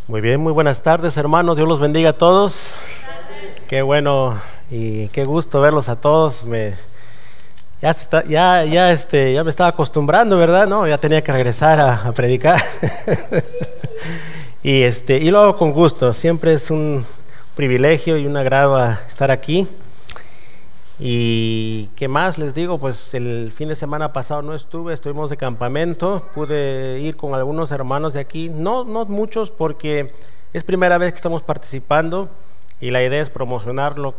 Muy bien, muy buenas tardes, hermanos. Dios los bendiga a todos. Qué bueno y qué gusto verlos a todos. Ya me estaba acostumbrando, ¿verdad? No, ya tenía que regresar a predicar. y lo hago con gusto. Siempre es un privilegio y un agrado estar aquí. Y qué más les digo, pues el fin de semana pasado no estuvimos de campamento. Pude ir con algunos hermanos de aquí, no muchos, porque es primera vez que estamos participando y la idea es promocionarlo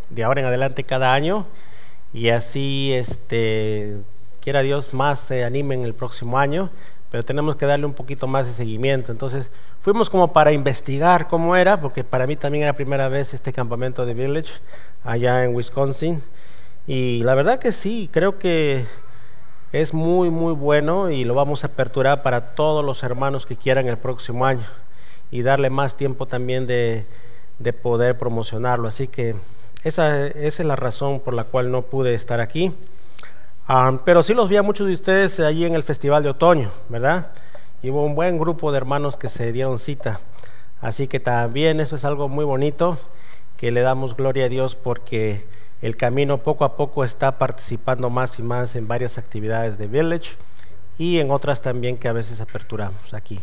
de ahora en adelante cada año, y así quiera Dios más se animen el próximo año, pero tenemos que darle un poquito más de seguimiento. Entonces fuimos como para investigar cómo era, porque para mí también era primera vez este campamento de Village allá en Wisconsin, y la verdad que sí, creo que es muy bueno, y lo vamos a aperturar para todos los hermanos que quieran el próximo año y darle más tiempo también de poder promocionarlo. Así que esa es la razón por la cual no pude estar aquí. Pero sí los vi a muchos de ustedes allí en el Festival de Otoño, ¿verdad? Y hubo un buen grupo de hermanos que se dieron cita. Así que también eso es algo muy bonito, que le damos gloria a Dios, porque el camino poco a poco está participando más y más en varias actividades de Village y en otras también que a veces aperturamos aquí.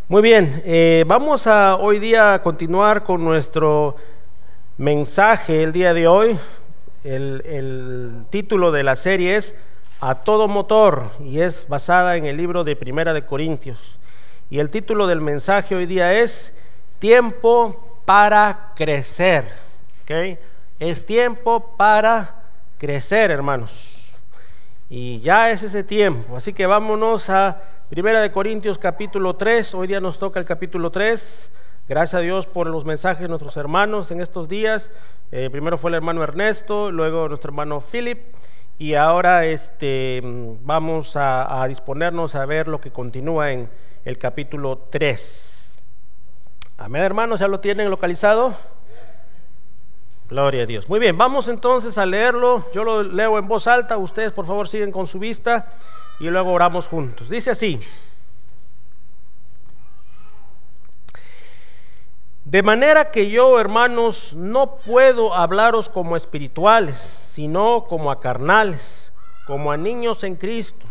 Muy bien, vamos a hoy día continuar con nuestro mensaje el día de hoy. El título de la serie es A Todo Motor, y es basada en el libro de Primera de Corintios, y el título del mensaje hoy día es Tiempo para crecer. ¿Okay? Es tiempo para crecer, hermanos, y ya es ese tiempo. Así que vámonos a Primera de Corintios capítulo 3. Hoy día nos toca el capítulo 3. Gracias a Dios por los mensajes de nuestros hermanos en estos días. Primero fue el hermano Ernesto, luego nuestro hermano Philip, y ahora vamos a disponernos a ver lo que continúa en el capítulo 3. Amén, hermanos, ¿ya lo tienen localizado? Gloria a Dios. Muy bien, vamos entonces a leerlo. Yo lo leo en voz alta, ustedes por favor siguen con su vista y luego oramos juntos. Dice así: de manera que yo, hermanos, no puedo hablaros como espirituales, sino como a carnales, como a niños en Cristo.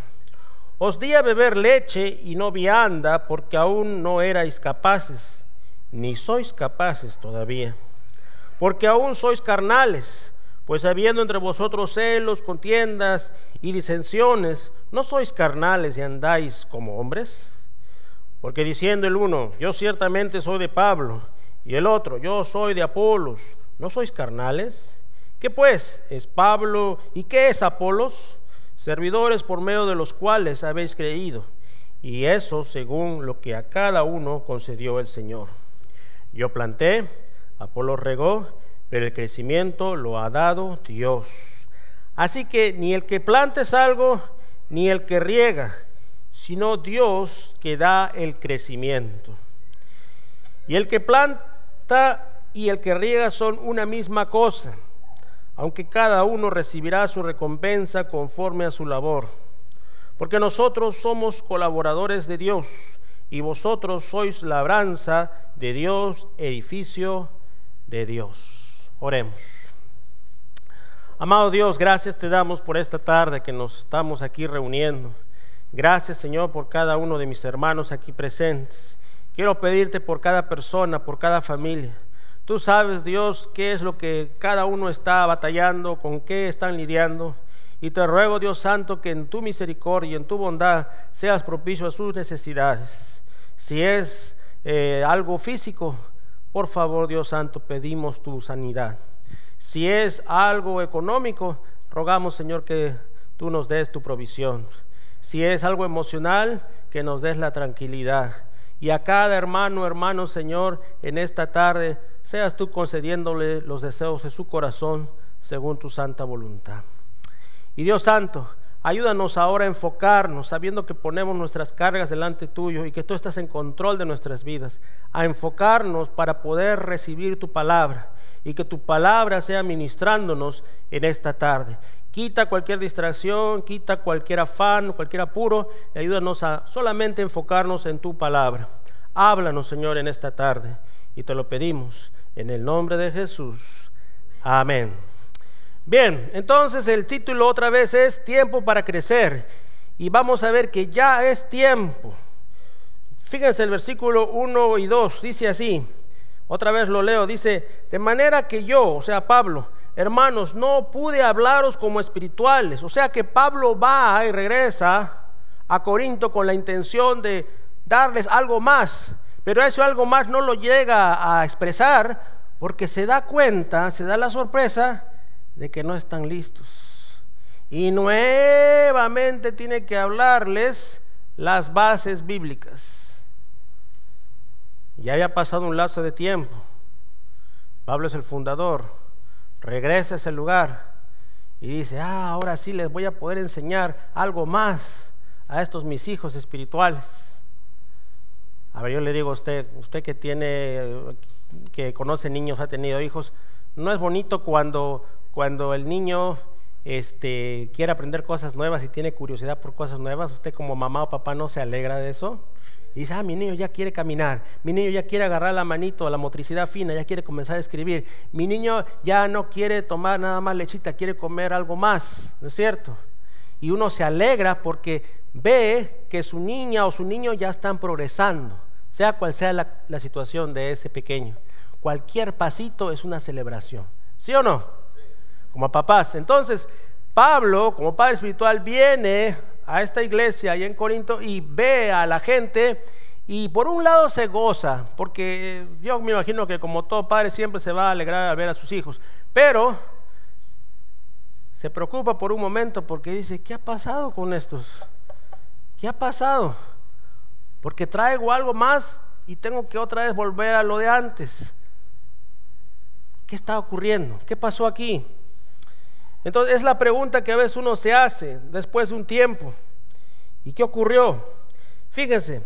Os di a beber leche y no vianda, porque aún no erais capaces, ni sois capaces todavía, porque aún sois carnales. Pues habiendo entre vosotros celos, contiendas y disensiones, ¿no sois carnales y andáis como hombres? Porque diciendo el uno, yo ciertamente soy de Pablo, y el otro, yo soy de Apolos, ¿no sois carnales? ¿Qué pues es Pablo y qué es Apolos? Servidores por medio de los cuales habéis creído, y eso según lo que a cada uno concedió el Señor. Yo planté, Apolos regó, pero el crecimiento lo ha dado Dios. Así que ni el que planta es algo, ni el que riega, sino Dios que da el crecimiento. Y el que planta y el que riega son una misma cosa, aunque cada uno recibirá su recompensa conforme a su labor. Porque nosotros somos colaboradores de Dios, y vosotros sois labranza de Dios, edificio de Dios. Oremos. Amado Dios, gracias te damos por esta tarde que nos estamos aquí reuniendo. Gracias, Señor, por cada uno de mis hermanos aquí presentes. Quiero pedirte por cada persona, por cada familia. Tú sabes, Dios, qué es lo que cada uno está batallando, con qué están lidiando. Y te ruego, Dios Santo, que en tu misericordia y en tu bondad seas propicio a sus necesidades. Si es algo físico, por favor, Dios Santo, pedimos tu sanidad. Si es algo económico, rogamos, Señor, que tú nos des tu provisión. Si es algo emocional, que nos des la tranquilidad. Y a cada hermano, Señor, en esta tarde, seas tú concediéndole los deseos de su corazón según tu santa voluntad. Y Dios Santo, ayúdanos ahora a enfocarnos, sabiendo que ponemos nuestras cargas delante tuyo y que tú estás en control de nuestras vidas, a enfocarnos para poder recibir tu palabra y que tu palabra sea ministrándonos en esta tarde. Quita cualquier distracción, quita cualquier afán, cualquier apuro, y ayúdanos a solamente enfocarnos en tu palabra. Háblanos, Señor, en esta tarde, y te lo pedimos en el nombre de Jesús. Amén. Bien, entonces el título otra vez es Tiempo para crecer, y vamos a ver que ya es tiempo. Fíjense el versículo 1 y 2, dice así, otra vez lo leo, dice: de manera que yo, o sea Pablo, hermanos, no pude hablaros como espirituales. O sea que Pablo va y regresa a Corinto con la intención de darles algo más, pero eso algo más no lo llega a expresar porque se da cuenta, se da la sorpresa de que no están listos, y nuevamente tiene que hablarles las bases bíblicas. Ya había pasado un lapso de tiempo. Pablo es el fundador, regresa a ese lugar y dice: ahora sí les voy a poder enseñar algo más a estos mis hijos espirituales. A ver, yo le digo a usted que conoce niños, ha tenido hijos, ¿no es bonito cuando el niño quiere aprender cosas nuevas y tiene curiosidad por cosas nuevas? Usted como mamá o papá no se alegra de eso. Y dice: mi niño ya quiere caminar, mi niño ya quiere agarrar la manito, la motricidad fina, ya quiere comenzar a escribir, mi niño ya no quiere tomar nada más lechita, quiere comer algo más, ¿no es cierto? Y uno se alegra porque ve que su niña o su niño ya están progresando, sea cual sea la situación de ese pequeño. Cualquier pasito es una celebración, ¿sí o no? Sí. Como papás. Entonces Pablo, como padre espiritual, viene a esta iglesia allá en Corinto y ve a la gente, y por un lado se goza, porque yo me imagino que como todo padre siempre se va a alegrar al ver a sus hijos, pero se preocupa por un momento porque dice: ¿qué ha pasado con estos? ¿Qué ha pasado? Porque traigo algo más y tengo que otra vez volver a lo de antes. ¿Qué está ocurriendo? ¿Qué pasó aquí? Entonces es la pregunta que a veces uno se hace después de un tiempo. ¿Y qué ocurrió? Fíjense,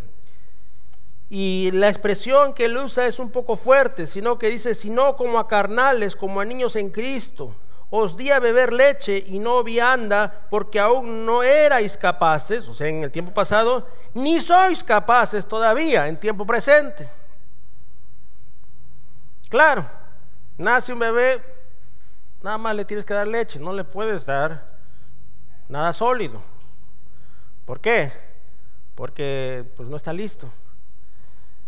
y la expresión que él usa es un poco fuerte, sino que dice: sino como a carnales, como a niños en Cristo, os di a beber leche y no vianda, porque aún no erais capaces, o sea en el tiempo pasado, ni sois capaces todavía en tiempo presente. Claro, nace un bebé, nada más le tienes que dar leche, no le puedes dar nada sólido. ¿Por qué? Porque pues no está listo.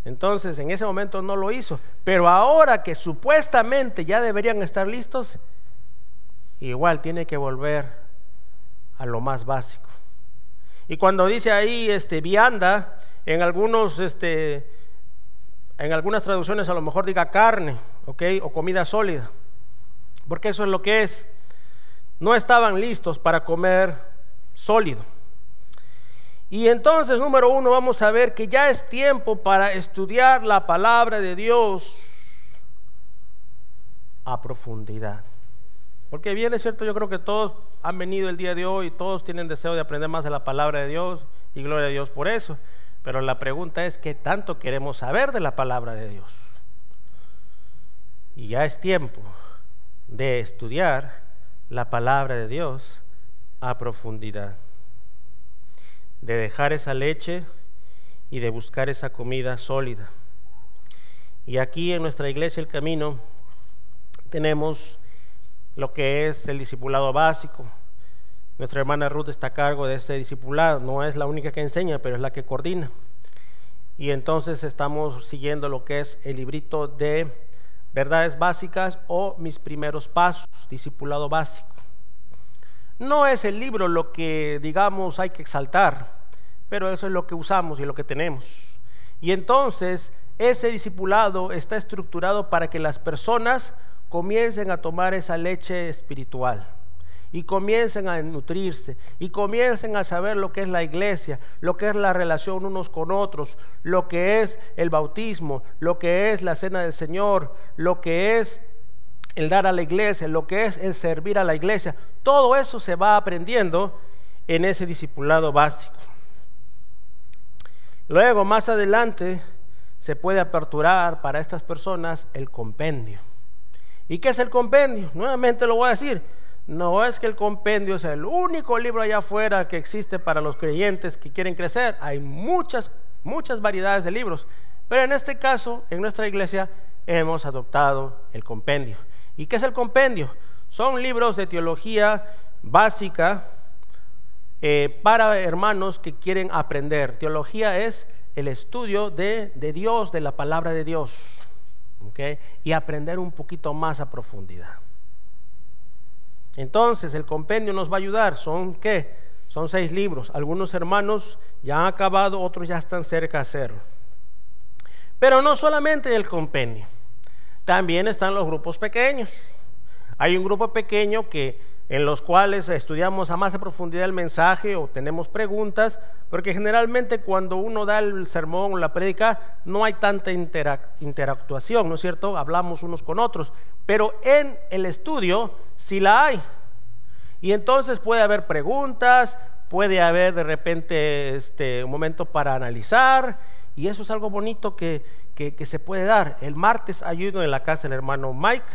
Entonces en ese momento no lo hizo, pero ahora que supuestamente ya deberían estar listos, igual tiene que volver a lo más básico. Y cuando dice ahí vianda, en algunas traducciones a lo mejor diga carne, ¿ok? O comida sólida, porque eso es lo que es. No estaban listos para comer sólido. Y entonces, número 1, vamos a ver que ya es tiempo para estudiar la palabra de Dios a profundidad. Porque bien es cierto, yo creo que todos han venido el día de hoy y todos tienen deseo de aprender más de la palabra de Dios, y gloria a Dios por eso. Pero la pregunta es: ¿qué tanto queremos saber de la palabra de Dios? Y ya es tiempo de estudiar la palabra de Dios a profundidad, de dejar esa leche y de buscar esa comida sólida. Y aquí en nuestra iglesia El Camino tenemos lo que es el discipulado básico. Nuestra hermana Ruth está a cargo de ese discipulado, no es la única que enseña, pero es la que coordina. Y entonces estamos siguiendo lo que es el librito de verdades básicas o mis primeros pasos, discipulado básico. No es el libro lo que digamos hay que exaltar, pero eso es lo que usamos y lo que tenemos. Y entonces ese discipulado está estructurado para que las personas comiencen a tomar esa leche espiritual y comiencen a nutrirse y comiencen a saber lo que es la iglesia, lo que es la relación unos con otros, lo que es el bautismo, lo que es la cena del Señor, lo que es el dar a la iglesia, lo que es el servir a la iglesia. Todo eso se va aprendiendo en ese discipulado básico. Luego, más adelante, se puede aperturar para estas personas el compendio. ¿Y qué es el compendio? Nuevamente lo voy a decir. No es que el compendio sea el único libro allá afuera que existe para los creyentes que quieren crecer. Hay muchas variedades de libros, Pero en este caso, en nuestra iglesia, hemos adoptado el compendio. ¿Y qué es el compendio? Son libros de teología básica para hermanos que quieren aprender. Teología es el estudio de Dios, de la palabra de Dios, ¿okay? Y aprender un poquito más a profundidad. Entonces el compendio nos va a ayudar. ¿Son qué? Son 6 libros. Algunos hermanos ya han acabado, otros ya están cerca de hacerlo. Pero no solamente el compendio, también están los grupos pequeños. Hay un grupo pequeño en los cuales estudiamos a más a profundidad el mensaje o tenemos preguntas, porque generalmente cuando uno da el sermón o la prédica no hay tanta interactuación, ¿no es cierto? Hablamos unos con otros, pero en el estudio sí la hay. Y entonces puede haber preguntas, puede haber de repente un momento para analizar, y eso es algo bonito que se puede dar. El martes ayudo en la casa del hermano Mike,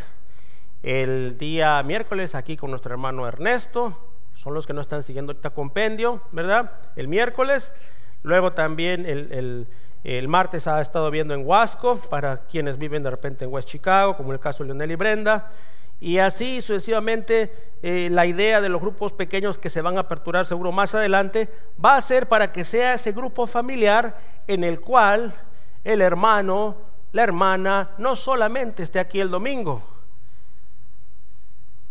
el día miércoles aquí con nuestro hermano Ernesto, son los que no están siguiendo ahorita compendio, ¿verdad? El miércoles, luego también el martes ha estado viendo en Huasco, para quienes viven de repente en West Chicago, como el caso de Leonel y Brenda, y así sucesivamente. La idea de los grupos pequeños que se van a aperturar seguro más adelante va a ser para que sea ese grupo familiar en el cual el hermano, la hermana no solamente esté aquí el domingo,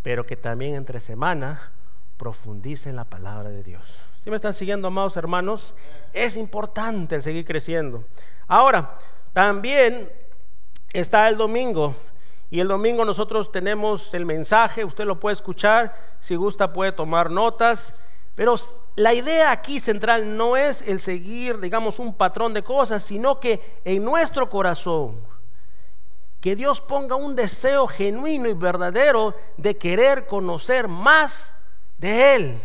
pero que también entre semana profundice en la palabra de Dios. ¿Sí me están siguiendo, amados hermanos? Es importante el seguir creciendo. Ahora, también está el domingo. Y el domingo nosotros tenemos el mensaje, usted lo puede escuchar, si gusta puede tomar notas, pero la idea aquí central no es el seguir, digamos, un patrón de cosas, sino que en nuestro corazón, que Dios ponga un deseo genuino y verdadero de querer conocer más de Él,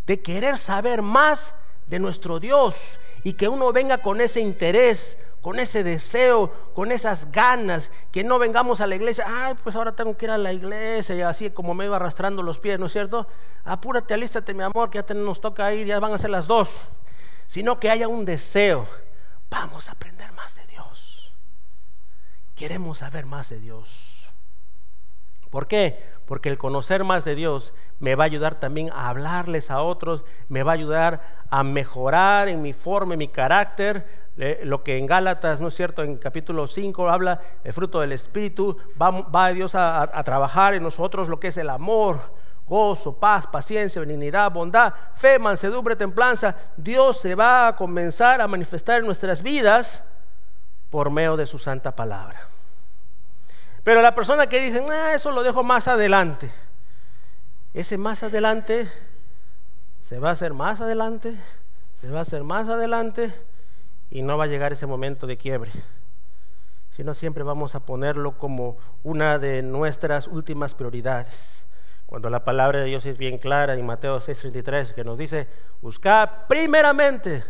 de querer saber más de nuestro Dios, y que uno venga con ese interés, con ese deseo, con esas ganas, que no vengamos a la iglesia, ay, pues ahora tengo que ir a la iglesia, y así como me iba arrastrando los pies, ¿no es cierto? Apúrate, alístate, mi amor, que ya nos toca ir, ya van a ser las 2. Sino que haya un deseo, vamos a aprender más de Dios, queremos saber más de Dios. ¿Por qué? Porque el conocer más de Dios me va a ayudar también a hablarles a otros, me va a ayudar a mejorar en mi forma, en mi carácter. Lo que en Gálatas, ¿no es cierto?, en capítulo 5 habla el fruto del Espíritu. Va Dios a trabajar en nosotros lo que es el amor, gozo, paz, paciencia, benignidad, bondad, fe, mansedumbre, templanza. Dios se va a comenzar a manifestar en nuestras vidas por medio de su santa palabra. Pero la persona que dice, eso lo dejo más adelante, ese más adelante se va a hacer más adelante, se va a hacer más adelante, y no va a llegar ese momento de quiebre, sino siempre vamos a ponerlo como una de nuestras últimas prioridades. Cuando la palabra de Dios es bien clara en Mateo 6:33, que nos dice, buscad primeramente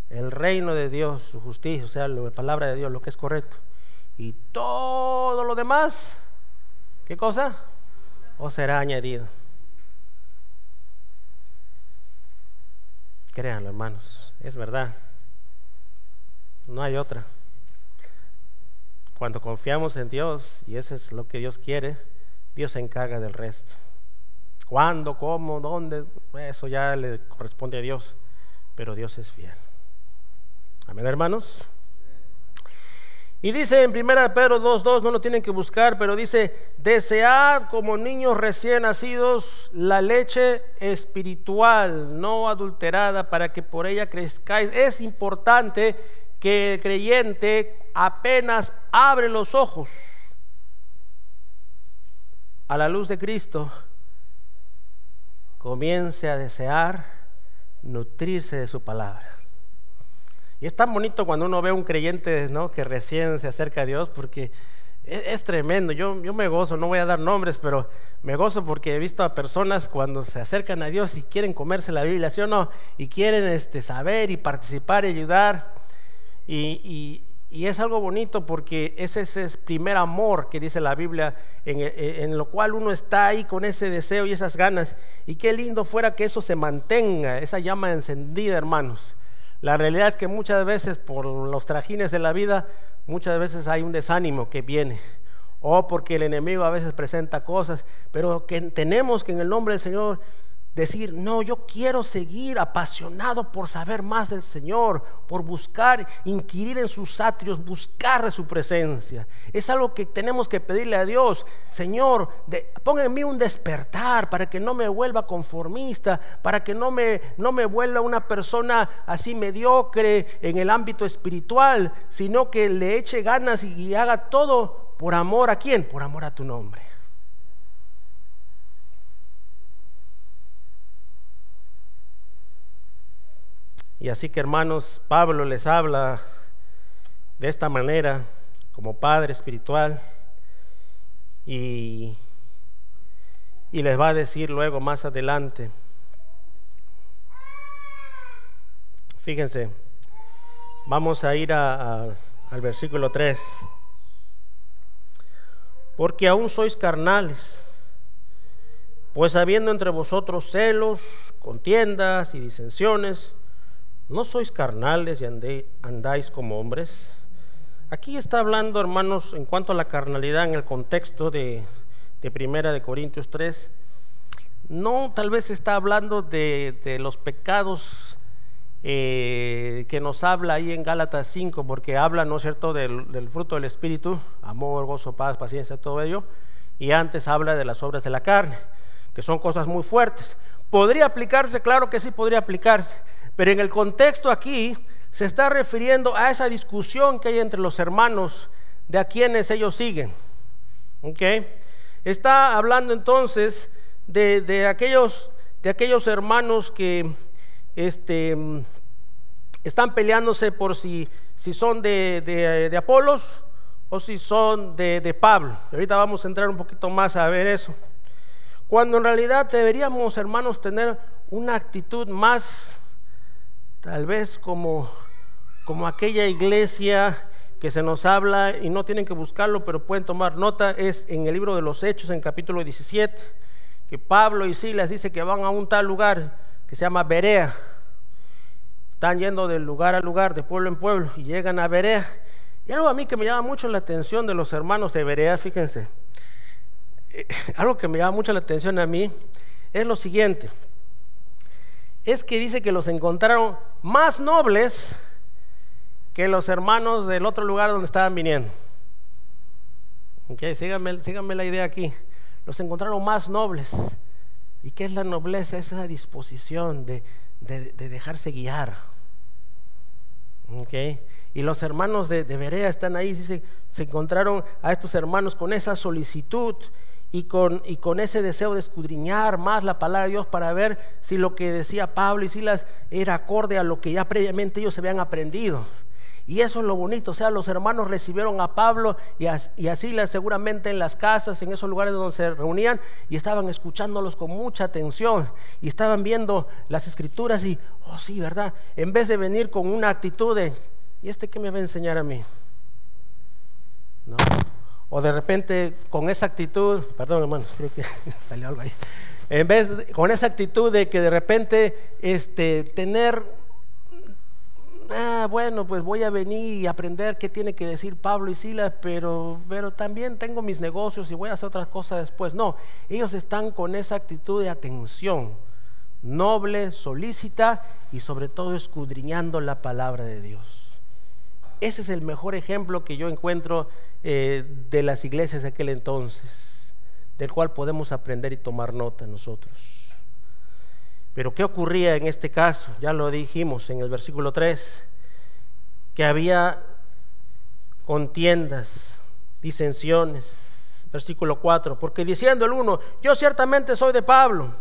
el reino de Dios, su justicia, o sea, la palabra de Dios, lo que es correcto, y todo lo demás, ¿qué cosa? Os será añadido. Créanlo, hermanos, es verdad. No hay otra. Cuando confiamos en Dios, y eso es lo que Dios quiere, Dios se encarga del resto. ¿Cuándo, cómo, dónde? Eso ya le corresponde a Dios, pero Dios es fiel. Amén, hermanos. Y dice en 1 Pedro 2:2, no lo tienen que buscar, pero dice, desead como niños recién nacidos la leche espiritual, no adulterada, para que por ella crezcáis. Es importante que el creyente apenas abre los ojos a la luz de Cristo, comience a desear nutrirse de su palabra. Y es tan bonito cuando uno ve a un creyente, ¿no?, que recién se acerca a Dios, porque es tremendo. Yo me gozo, no voy a dar nombres, pero me gozo porque he visto a personas cuando se acercan a Dios y quieren comerse la Biblia, ¿sí o no? Y quieren saber y participar y ayudar. Y es algo bonito porque ese es el primer amor que dice la Biblia, en lo cual uno está ahí con ese deseo y esas ganas. Y qué lindo fuera que eso se mantenga, esa llama encendida, hermanos. La realidad es que muchas veces por los trajines de la vida, muchas veces hay un desánimo que viene, o porque el enemigo a veces presenta cosas, pero que tenemos que en el nombre del Señor decir, no, yo quiero seguir apasionado por saber más del Señor, por buscar, inquirir en sus atrios, buscar de su presencia. Es algo que tenemos que pedirle a Dios. Señor, ponga en mí un despertar para que no me vuelva conformista, para que no me vuelva una persona así mediocre en el ámbito espiritual, sino que le eche ganas y haga todo por amor. ¿A quién? Por amor a tu nombre. Y así que, hermanos, Pablo les habla de esta manera como padre espiritual y les va a decir luego más adelante. Fíjense, vamos a ir al versículo 3. Porque aún sois carnales, pues habiendo entre vosotros celos, contiendas y disensiones, ¿no sois carnales y andáis como hombres? Aquí está hablando, hermanos, en cuanto a la carnalidad en el contexto de Primera de Corintios 3. No, tal vez está hablando de los pecados que nos habla ahí en Gálatas 5, porque habla, ¿no es cierto?, del fruto del Espíritu, amor, gozo, paz, paciencia, todo ello, y antes habla de las obras de la carne, que son cosas muy fuertes. ¿Podría aplicarse? Claro que sí podría aplicarse. Pero en el contexto aquí se está refiriendo a esa discusión que hay entre los hermanos de a quienes ellos siguen. ¿Okay? Está hablando entonces de aquellos hermanos que están peleándose por si son de Apolos o si son de Pablo. Ahorita vamos a entrar un poquito más a ver eso. Cuando en realidad deberíamos, hermanos, tener una actitud más, tal vez como aquella iglesia que se nos habla, y no tienen que buscarlo, pero pueden tomar nota, es en el libro de los Hechos, en capítulo 17, que Pablo y Silas dice que van a un tal lugar que se llama Berea. Están yendo de lugar a lugar, de pueblo en pueblo, y llegan a Berea. Y algo a mí que me llama mucho la atención de los hermanos de Berea, fíjense, algo que me llama mucho la atención a mí es lo siguiente. Es que dice que los encontraron más nobles que los hermanos del otro lugar donde estaban viniendo. Okay, síganme la idea aquí. Los encontraron más nobles. ¿Y qué es la nobleza? Esa disposición de dejarse guiar. Okay. Y los hermanos de Berea están ahí, dice, se encontraron a estos hermanos con esa solicitud y con ese deseo de escudriñar más la palabra de Dios para ver si lo que decía Pablo y Silas era acorde a lo que ya previamente ellos habían aprendido. Y eso es lo bonito, o sea, los hermanos recibieron a Pablo y a Silas seguramente en las casas, en esos lugares donde se reunían, y estaban escuchándolos con mucha atención y estaban viendo las escrituras y, oh sí, ¿verdad? En vez de venir con una actitud de, ¿y qué me va a enseñar a mí? No. O de repente con esa actitud, perdón hermanos, creo que salió algo ahí. En vez con esa actitud de que de repente tener, bueno, pues voy a venir y aprender qué tiene que decir Pablo y Silas, pero también tengo mis negocios y voy a hacer otras cosas después. No, ellos están con esa actitud de atención, noble, solícita y sobre todo escudriñando la palabra de Dios. Ese es el mejor ejemplo que yo encuentro de las iglesias de aquel entonces, del cual podemos aprender y tomar nota nosotros. Pero ¿qué ocurría en este caso? Ya lo dijimos en el versículo 3, que había contiendas, disensiones. Versículo 4, porque diciendo el uno, yo ciertamente soy de Pablo,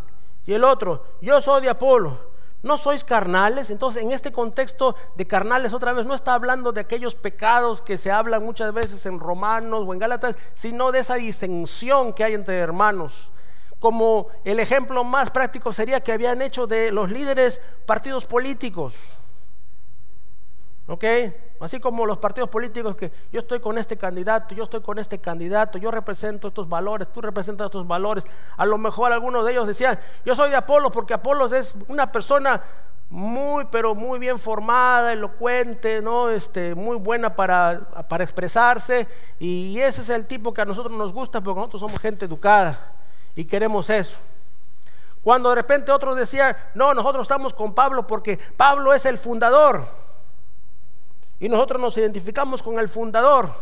y el otro, yo soy de Apolo, ¿no sois carnales? Entonces en este contexto de carnales otra vez no está hablando de aquellos pecados que se hablan muchas veces en Romanos o en Gálatas, sino de esa disensión que hay entre hermanos. Como el ejemplo más práctico sería que habían hecho de los líderes partidos políticos. ¿Ok? Así como los partidos políticos que yo estoy con este candidato, yo estoy con este candidato, yo represento estos valores, tú representas estos valores. A lo mejor algunos de ellos decían, yo soy de Apolos porque Apolos es una persona muy, pero muy bien formada, elocuente, ¿no? Muy buena para expresarse, y ese es el tipo que a nosotros nos gusta, porque nosotros somos gente educada y queremos eso. Cuando de repente otros decían, no, nosotros estamos con Pablo porque Pablo es el fundador, y nosotros nos identificamos con el fundador.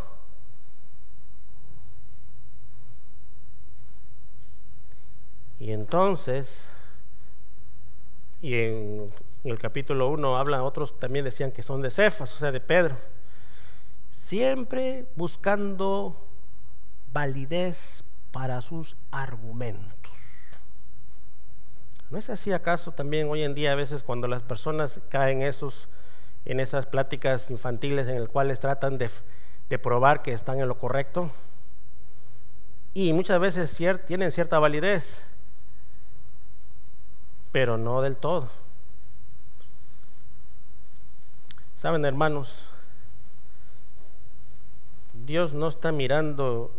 Y entonces, y en el capítulo 1 hablan, otros también decían que son de Cefas, o sea, de Pedro, siempre buscando validez para sus argumentos. ¿No es así acaso también hoy en día, a veces cuando las personas caen en esas pláticas infantiles en las cuales tratan de probar que están en lo correcto? Y muchas veces tienen cierta validez, pero no del todo. Saben, hermanos, Dios no está mirando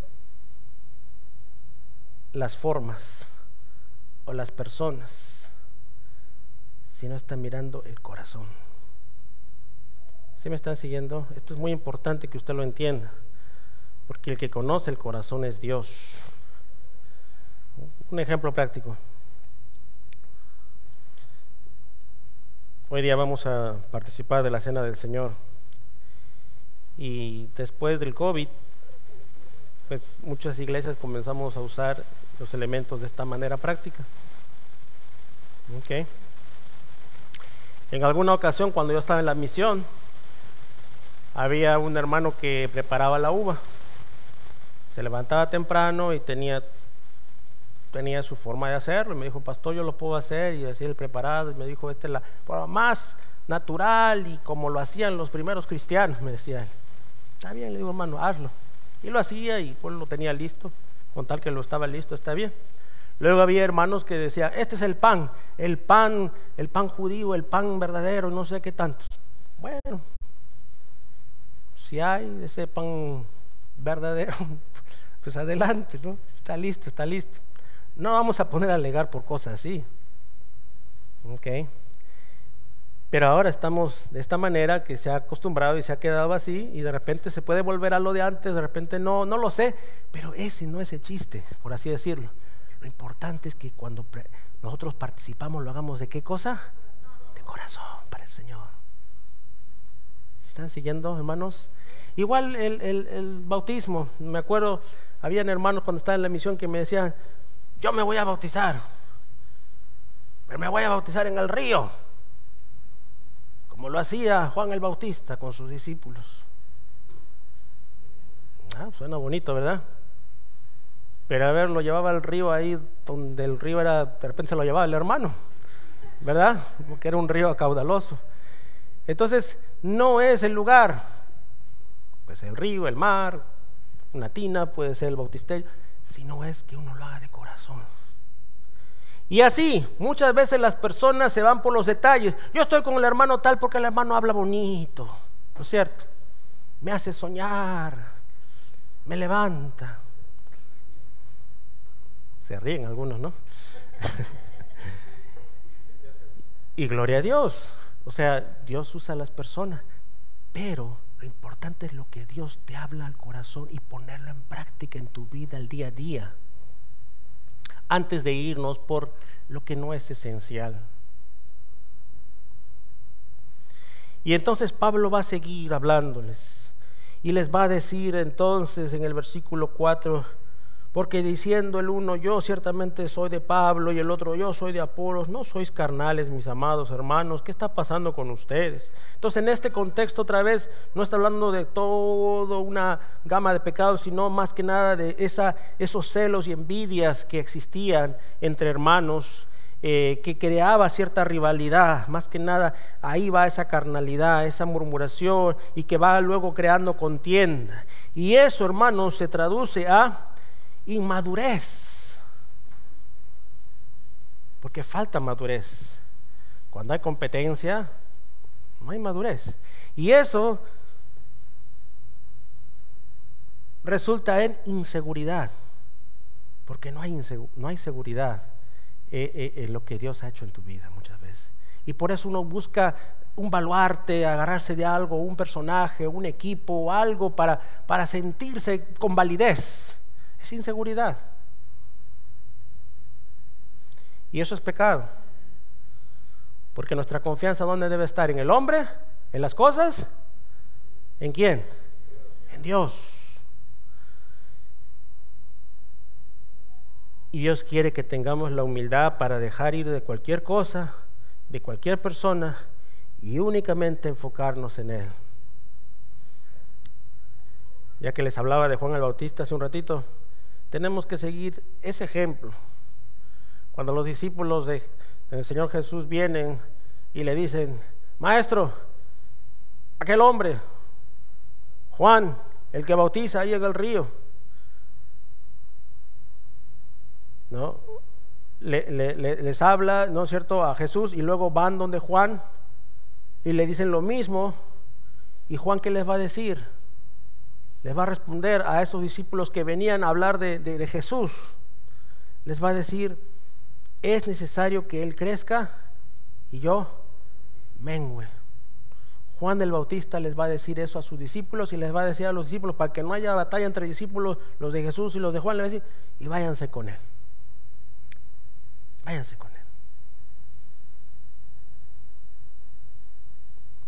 las formas o las personas, sino está mirando el corazón. ¿Sí me están siguiendo? Esto es muy importante que usted lo entienda, porque el que conoce el corazón es Dios. Un ejemplo práctico. Hoy día vamos a participar de la Cena del Señor, y después del COVID, pues muchas iglesias comenzamos a usar los elementos de esta manera práctica. Okay. En alguna ocasión, cuando yo estaba en la misión, había un hermano que preparaba la uva. Se levantaba temprano y tenía su forma de hacerlo, y me dijo, pastor, yo lo puedo hacer, y así el preparado, y me dijo, esta es la forma más natural y como lo hacían los primeros cristianos, me decía él. Está bien, le digo, hermano, hazlo. Y lo hacía, y pues lo tenía listo, con tal que lo estaba listo, está bien. Luego había hermanos que decían, este es el pan judío, el pan verdadero, no sé qué tantos. Bueno, si hay ese pan verdadero, pues adelante, ¿no? Está listo, está listo. No vamos a poner a alegar por cosas así. Okay. Pero ahora estamos de esta manera, que se ha acostumbrado y se ha quedado así, y de repente se puede volver a lo de antes, de repente no lo sé, pero ese no es el chiste, por así decirlo. Lo importante es que cuando nosotros participamos, lo hagamos ¿de qué cosa? De corazón, para el Señor. ¿Están siguiendo, hermanos? Igual el bautismo. Me acuerdo, habían hermanos cuando estaba en la misión que me decían, yo me voy a bautizar, pero me voy a bautizar en el río, como lo hacía Juan el Bautista con sus discípulos. Suena bonito, ¿verdad? Pero a ver, lo llevaba al río, ahí donde el río era, de repente se lo llevaba el hermano, ¿verdad? Porque era un río caudaloso. Entonces no es el lugar, pues el río, el mar, una tina, puede ser el bautisterio, sino es que uno lo haga de corazón. Y así, muchas veces las personas se van por los detalles. Yo estoy con el hermano tal porque el hermano habla bonito, ¿no es cierto? Me hace soñar, me levanta. Se ríen algunos, ¿no? Y gloria a Dios. O sea, Dios usa a las personas, pero lo importante es lo que Dios te habla al corazón y ponerlo en práctica en tu vida el día a día, antes de irnos por lo que no es esencial. Y entonces Pablo va a seguir hablándoles y les va a decir entonces en el versículo 4, porque diciendo el uno, yo ciertamente soy de Pablo, y el otro, yo soy de Apolos, no sois carnales, mis amados hermanos. ¿Qué está pasando con ustedes? Entonces, en este contexto, otra vez, no está hablando de toda una gama de pecados, sino más que nada de esos celos y envidias que existían entre hermanos, que creaba cierta rivalidad. Más que nada, ahí va esa carnalidad, esa murmuración, y que va luego creando contienda. Y eso, hermanos, se traduce a inmadurez, porque falta madurez. Cuando hay competencia, no hay madurez, y eso resulta en inseguridad, porque no hay seguridad en lo que Dios ha hecho en tu vida muchas veces, y por eso uno busca un baluarte, agarrarse de algo, un personaje, un equipo, algo para sentirse con validez. Es inseguridad. Y eso es pecado. Porque nuestra confianza, ¿dónde debe estar? ¿En el hombre? ¿En las cosas? ¿En quién? En Dios. Y Dios quiere que tengamos la humildad para dejar ir de cualquier cosa, de cualquier persona, y únicamente enfocarnos en Él. Ya que les hablaba de Juan el Bautista hace un ratito, tenemos que seguir ese ejemplo. Cuando los discípulos del Señor Jesús vienen y le dicen: Maestro, aquel hombre, Juan, el que bautiza ahí en el río, ¿no? Les habla, ¿no es cierto?, a Jesús, y luego van donde Juan y le dicen lo mismo. ¿Y Juan qué les va a decir? Les va a responder a esos discípulos que venían a hablar de Jesús. Les va a decir: es necesario que Él crezca y yo mengüe. Juan el Bautista les va a decir eso a sus discípulos, y les va a decir a los discípulos, para que no haya batalla entre discípulos, los de Jesús y los de Juan, les va a decir: y váyanse con Él. Váyanse con Él.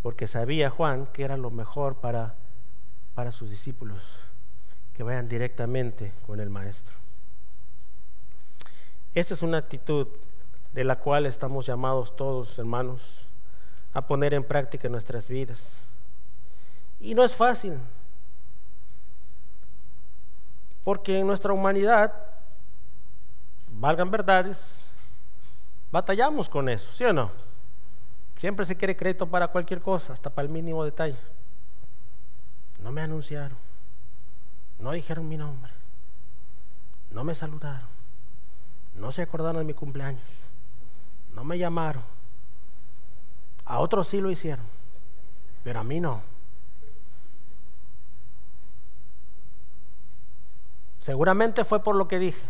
Porque sabía Juan que era lo mejor para sus discípulos, que vayan directamente con el Maestro. Esta es una actitud de la cual estamos llamados todos, hermanos, a poner en práctica en nuestras vidas. Y no es fácil, porque en nuestra humanidad, valgan verdades, batallamos con eso, ¿sí o no? Siempre se quiere crédito para cualquier cosa, hasta para el mínimo detalle. No me anunciaron, no dijeron mi nombre, no me saludaron, no se acordaron de mi cumpleaños, no me llamaron. A otros sí lo hicieron, pero a mí no. Seguramente fue por lo que dije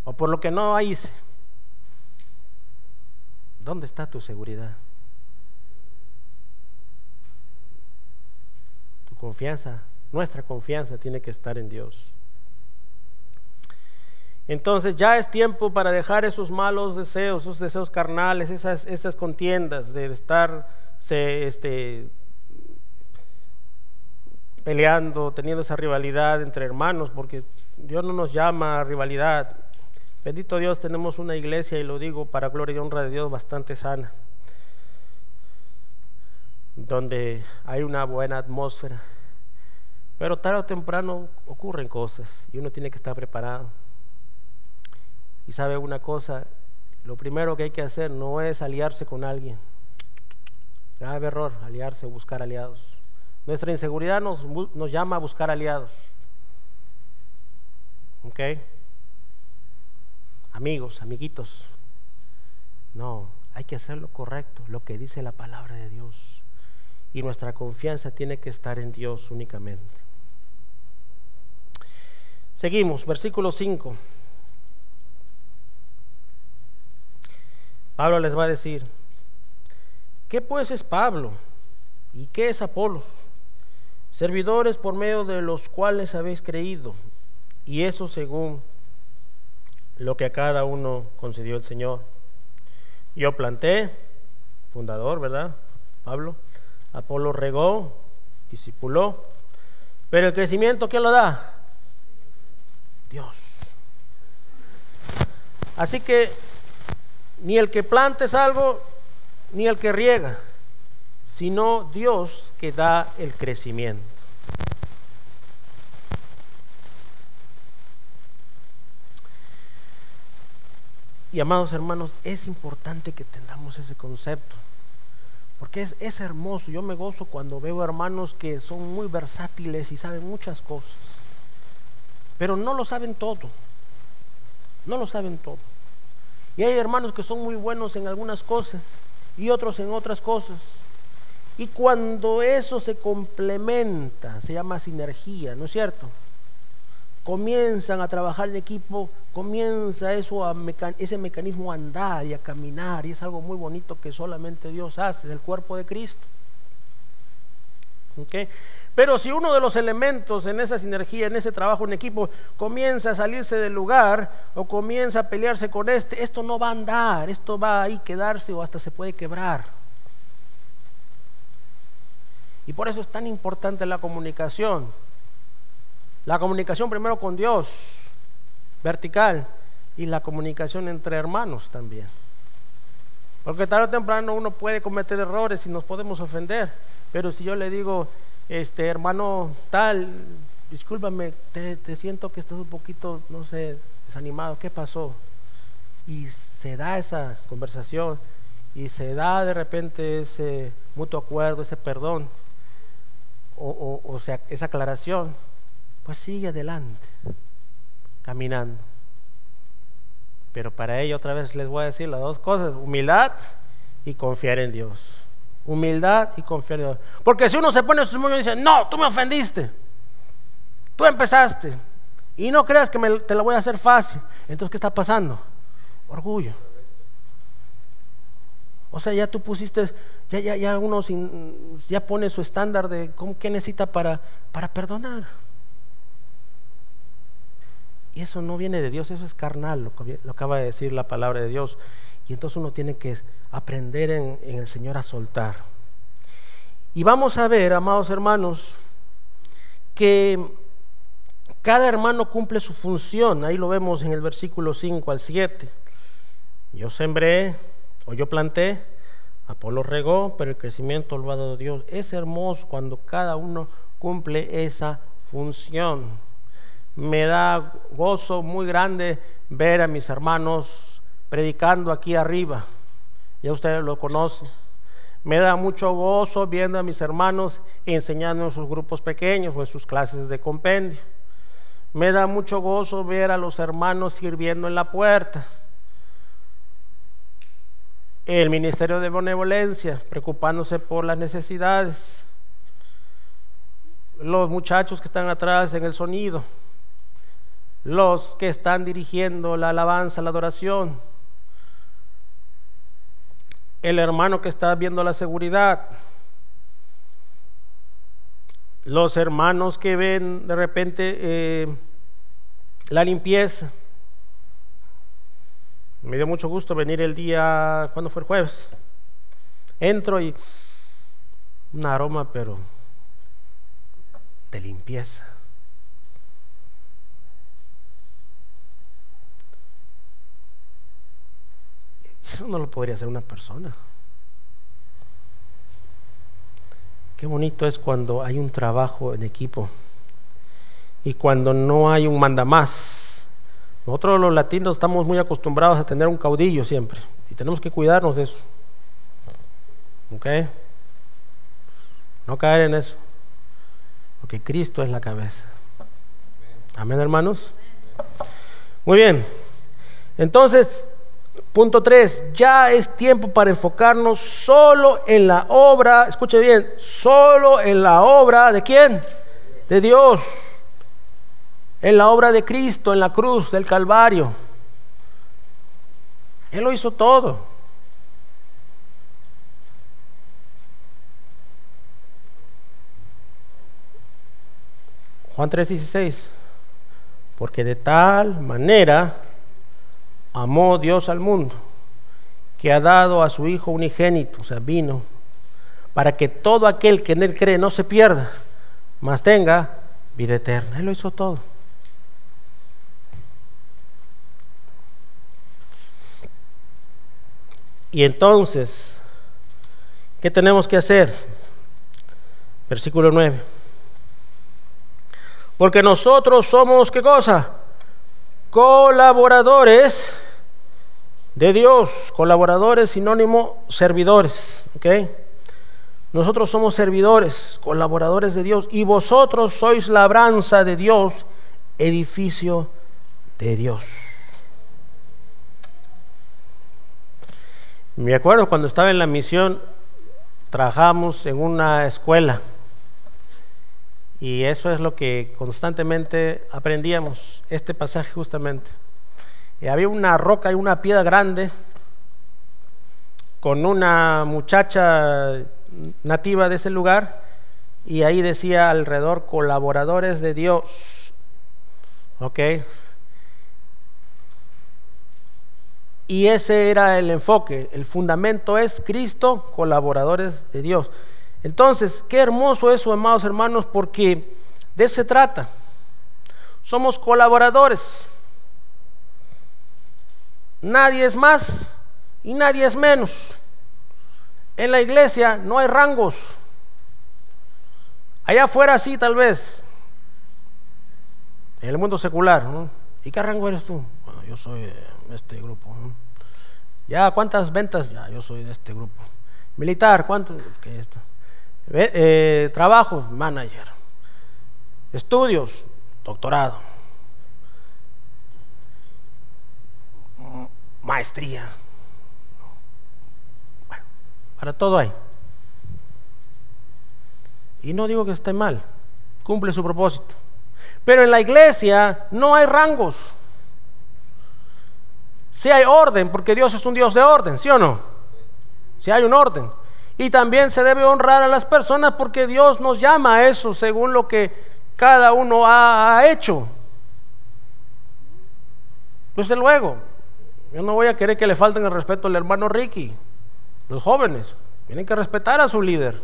o por lo que no hice. ¿Dónde está tu seguridad? Tu confianza, nuestra confianza tiene que estar en Dios. Entonces ya es tiempo para dejar esos malos deseos, esos deseos carnales, esas contiendas de estar peleando, teniendo esa rivalidad entre hermanos, porque Dios no nos llama a rivalidad. Bendito Dios, tenemos una iglesia, y lo digo para gloria y honra de Dios, bastante sana, donde hay una buena atmósfera, pero tarde o temprano ocurren cosas y uno tiene que estar preparado. Y sabe una cosa, lo primero que hay que hacer no es aliarse con alguien. Grave error, aliarse, buscar aliados. Nuestra inseguridad nos llama a buscar aliados. ¿Ok? Amigos, amiguitos. No, hay que hacer lo correcto, lo que dice la palabra de Dios. Y nuestra confianza tiene que estar en Dios únicamente. Seguimos, versículo 5. Pablo les va a decir: ¿qué pues es Pablo? ¿Y qué es Apolos? Servidores por medio de los cuales habéis creído, y eso según lo que a cada uno concedió el Señor. Yo planté, fundador, ¿verdad? Pablo. Apolo regó, discipuló, pero el crecimiento, ¿quién lo da? Dios. Así que ni el que planta es algo, ni el que riega, sino Dios que da el crecimiento. Y amados hermanos, es importante que tengamos ese concepto, porque es hermoso. Yo me gozo cuando veo hermanos que son muy versátiles y saben muchas cosas, pero no lo saben todo. No lo saben todo. Y hay hermanos que son muy buenos en algunas cosas y otros en otras cosas. Y cuando eso se complementa, se llama sinergia, ¿no es cierto? comienzan a trabajar en equipo, comienza ese mecanismo a andar y a caminar, y es algo muy bonito que solamente Dios hace, del cuerpo de Cristo. ¿Okay? Pero si uno de los elementos en esa sinergia, en ese trabajo en equipo, comienza a salirse del lugar o comienza a pelearse con esto no va a andar, esto va a ahí quedarse o hasta se puede quebrar. Y por eso es tan importante la comunicación. La comunicación primero con Dios, vertical, y la comunicación entre hermanos también. Porque tarde o temprano uno puede cometer errores y nos podemos ofender. Pero si yo le digo, hermano tal, discúlpame, te siento que estás un poquito, no sé, desanimado, ¿qué pasó? Y se da esa conversación y se da de repente ese mutuo acuerdo, ese perdón, o sea, esa aclaración, pues sigue adelante, caminando. Pero para ello otra vez les voy a decir las dos cosas: humildad y confiar en Dios. Humildad y confiar en Dios. Porque si uno se pone sus manos y dice, no, tú me ofendiste, tú empezaste, y no creas que te la voy a hacer fácil, entonces ¿qué está pasando? Orgullo. O sea, ya tú pusiste, ya uno ya pone su estándar de qué necesita para perdonar. Y eso no viene de Dios, eso es carnal, lo acaba de decir la palabra de Dios. Y entonces uno tiene que aprender en el Señor a soltar. Y vamos a ver, amados hermanos, que cada hermano cumple su función. Ahí lo vemos en el versículo 5 al 7. Yo sembré, o yo planté, Apolo regó, pero el crecimiento lo ha dado Dios. Es hermoso cuando cada uno cumple esa función. Me da gozo muy grande ver a mis hermanos predicando aquí arriba, ya ustedes lo conocen. Me da mucho gozo viendo a mis hermanos enseñando en sus grupos pequeños o en sus clases de compendio. Me da mucho gozo ver a los hermanos sirviendo en la puerta. El ministerio de benevolencia, preocupándose por las necesidades. Los muchachos que están atrás en el sonido. Los que están dirigiendo la alabanza, la adoración. El hermano que está viendo la seguridad. Los hermanos que ven de repente la limpieza. Me dio mucho gusto venir el día, ¿cuándo fue? El jueves. Entro y un aroma, pero de limpieza. Eso no lo podría hacer una persona. Qué bonito es cuando hay un trabajo en equipo y cuando no hay un mandamás. Nosotros los latinos estamos muy acostumbrados a tener un caudillo siempre y tenemos que cuidarnos de eso. ¿Ok? No caer en eso, porque Cristo es la cabeza. Amén, hermanos. Muy bien. Entonces, punto 3, ya es tiempo para enfocarnos solo en la obra, escuche bien, solo en la obra ¿de quién? De Dios, en la obra de Cristo, en la cruz del Calvario. Él lo hizo todo. Juan 3:16, porque de tal manera amó Dios al mundo, que ha dado a su Hijo unigénito, o sea, vino, para que todo aquel que en Él cree no se pierda, mas tenga vida eterna. Él lo hizo todo. Y entonces, ¿qué tenemos que hacer? Versículo 9. Porque nosotros somos, ¿qué cosa? Colaboradores de Dios. Colaboradores sinónimo servidores, ¿ok? Nosotros somos servidores, colaboradores de Dios, y vosotros sois labranza de Dios, edificio de Dios. Me acuerdo cuando estaba en la misión, trabajamos en una escuela Y eso es lo que constantemente aprendíamos, este pasaje justamente. Y había una roca y una piedra grande con una muchacha nativa de ese lugar, y ahí decía alrededor colaboradores de Dios. ¿Ok? Y ese era el enfoque, el fundamento es Cristo, colaboradores de Dios. Entonces, qué hermoso eso, amados hermanos, porque de eso se trata. Somos colaboradores. Nadie es más y nadie es menos. En la iglesia no hay rangos. Allá afuera sí, tal vez. En el mundo secular, ¿no? ¿Y qué rango eres tú? Bueno, yo soy de este grupo, ¿no? Ya, ¿cuántas ventas? Ya, yo soy de este grupo. Militar, ¿cuánto? ¿Qué es esto? Trabajo, manager. Estudios, doctorado. Maestría. Bueno, para todo hay. Y no digo que esté mal, cumple su propósito. Pero en la iglesia no hay rangos. Sí hay orden, porque Dios es un Dios de orden, ¿sí o no? Sí hay un orden. Y también se debe honrar a las personas, porque Dios nos llama a eso según lo que cada uno ha hecho. Desde luego, yo no voy a querer que le falten el respeto al hermano Ricky. Los jóvenes tienen que respetar a su líder.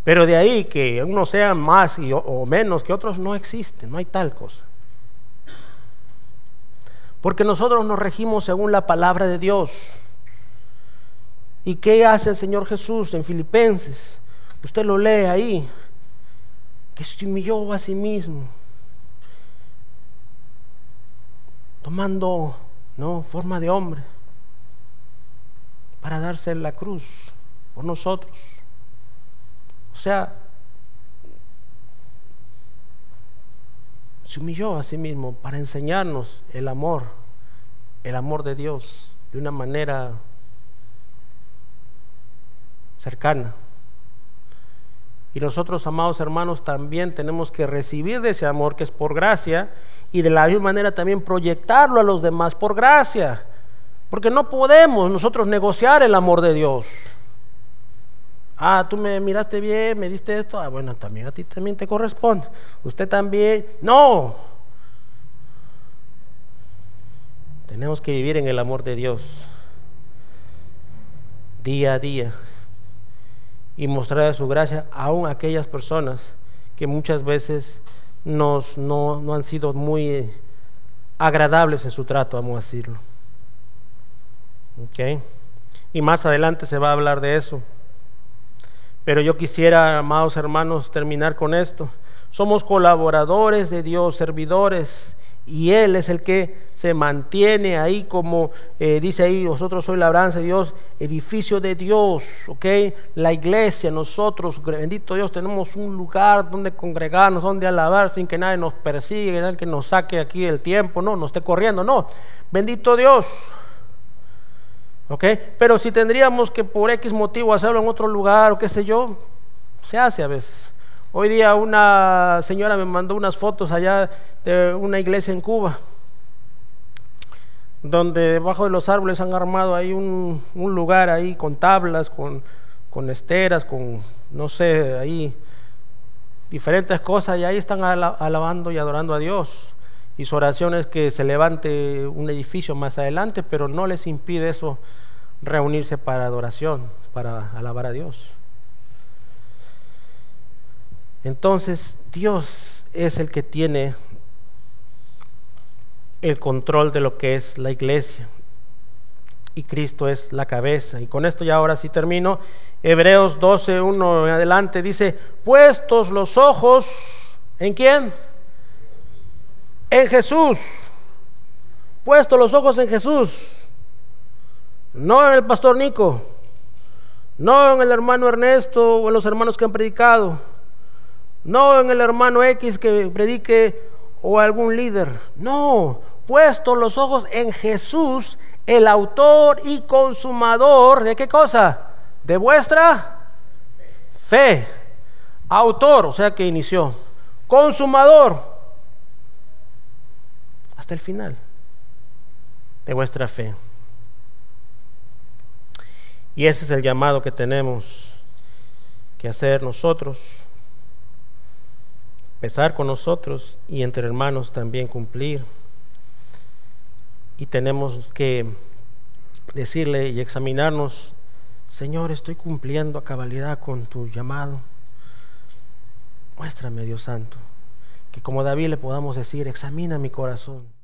Pero de ahí que unos sean más o menos que otros, no existe, no hay tal cosa. Porque nosotros nos regimos según la palabra de Dios. ¿Y qué hace el Señor Jesús en Filipenses? Usted lo lee ahí, que se humilló a sí mismo, tomando, ¿no?, forma de hombre, para darse la cruz por nosotros. O sea, se humilló a sí mismo para enseñarnos el amor de Dios de una manera cercana. Y nosotros, amados hermanos, también tenemos que recibir de ese amor que es por gracia, y de la misma manera también proyectarlo a los demás por gracia, porque no podemos nosotros negociar el amor de Dios. Ah, tú me miraste bien, me diste esto, ah, bueno, también a ti también te corresponde, usted también. No, tenemos que vivir en el amor de Dios día a día y mostrar su gracia aún a aquellas personas que muchas veces no han sido muy agradables en su trato, vamos a decirlo. ¿Okay? Y más adelante se va a hablar de eso. Pero yo quisiera, amados hermanos, terminar con esto. Somos colaboradores de Dios, servidores, y Él es el que se mantiene ahí, como dice ahí, vosotros sois labranza de Dios, edificio de Dios, ¿ok? La iglesia, nosotros, bendito Dios, tenemos un lugar donde congregarnos, donde alabar, sin que nadie nos persiga, nadie que nos saque aquí el tiempo, no esté corriendo, no, bendito Dios. ¿Ok? Pero si tendríamos que por X motivo hacerlo en otro lugar o qué sé yo, se hace a veces. Hoy día una señora me mandó unas fotos allá de una iglesia en Cuba, donde debajo de los árboles han armado ahí un lugar ahí con tablas, con esteras, con no sé, ahí diferentes cosas, y ahí están alabando y adorando a Dios. Y su oración es que se levante un edificio más adelante, pero no les impide eso reunirse para adoración, para alabar a Dios. Entonces Dios es el que tiene el control de lo que es la iglesia, y Cristo es la cabeza. Y con esto ya ahora sí termino. Hebreos 12:1 en adelante dice: puestos los ojos ¿en quién? En Jesús. Puesto los ojos en Jesús, no en el pastor Nico, no en el hermano Ernesto o en los hermanos que han predicado, no en el hermano X que predique o algún líder. No, puesto los ojos en Jesús, el autor y consumador ¿de qué cosa? De vuestra fe, autor, o sea que inició, consumador, hasta el final de vuestra fe. Y ese es el llamado que tenemos que hacer nosotros, empezar con nosotros y entre hermanos también cumplir. Y tenemos que decirle y examinarnos: Señor, estoy cumpliendo a cabalidad con tu llamado. Muéstrame, Dios Santo, que como David le podamos decir: examina mi corazón.